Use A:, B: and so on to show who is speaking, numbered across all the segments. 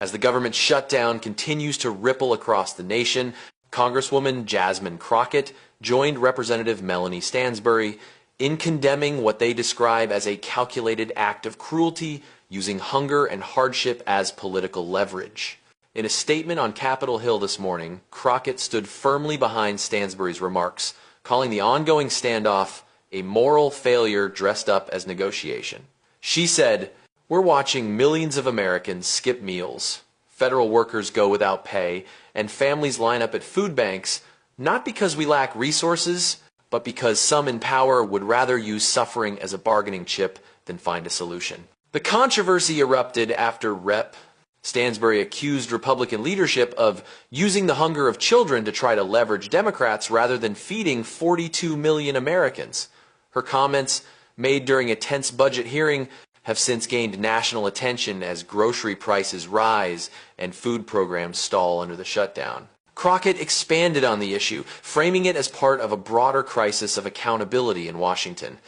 A: As the government shutdown continues to ripple across the nation, Congresswoman Jasmine Crockett joined Representative Melanie Stansbury in condemning what they describe as a calculated act of cruelty using hunger and hardship as political leverage. In a statement on Capitol Hill this morning, Crockett stood firmly behind Stansbury's remarks, calling the ongoing standoff a moral failure dressed up as negotiation. She said, "We're watching millions of Americans skip meals, federal workers go without pay, and families line up at food banks, not because we lack resources, but because some in power would rather use suffering as a bargaining chip than find a solution." The controversy erupted after Rep. Stansbury accused Republican leadership of using the hunger of children to try to leverage Democrats rather than feeding 42 million Americans. Her comments, made during a tense budget hearing, have since gained national attention as grocery prices rise and food programs stall under the shutdown. Crockett expanded on the issue, framing it as part of a broader crisis of accountability in Washington.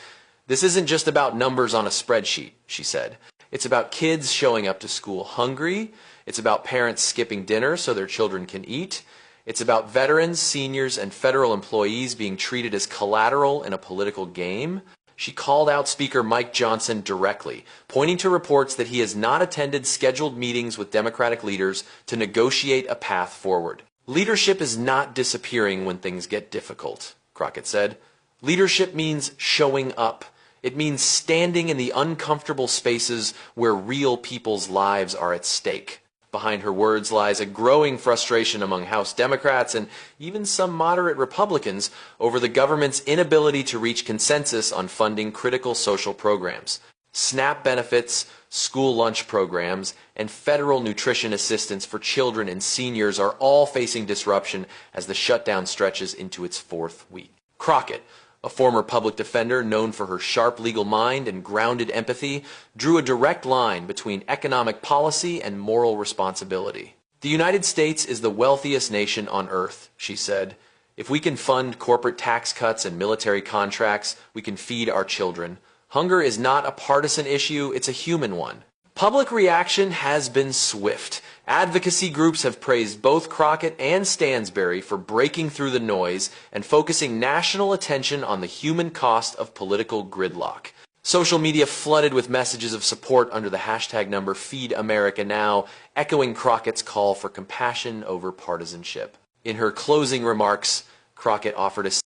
A: "This isn't just about numbers on a spreadsheet," she said. "It's about kids showing up to school hungry. It's about parents skipping dinner so their children can eat. It's about veterans, seniors, and federal employees being treated as collateral in a political game." She called out Speaker Mike Johnson directly, pointing to reports that he has not attended scheduled meetings with Democratic leaders to negotiate a path forward. "Leadership is not disappearing when things get difficult," Crockett said. "Leadership means showing up. It means standing in the uncomfortable spaces where real people's lives are at stake." Behind her words lies a growing frustration among House Democrats and even some moderate Republicans over the government's inability to reach consensus on funding critical social programs. SNAP benefits, school lunch programs, and federal nutrition assistance for children and seniors are all facing disruption as the shutdown stretches into its fourth week. Crockett, a former public defender known for her sharp legal mind and grounded empathy, drew a direct line between economic policy and moral responsibility. "The United States is the wealthiest nation on earth," she said. "If we can fund corporate tax cuts and military contracts, we can feed our children. Hunger is not a partisan issue, it's a human one." Public reaction has been swift. Advocacy groups have praised both Crockett and Stansbury for breaking through the noise and focusing national attention on the human cost of political gridlock. Social media flooded with messages of support under the hashtag number #FeedAmericaNow, echoing Crockett's call for compassion over partisanship. In her closing remarks, Crockett offered a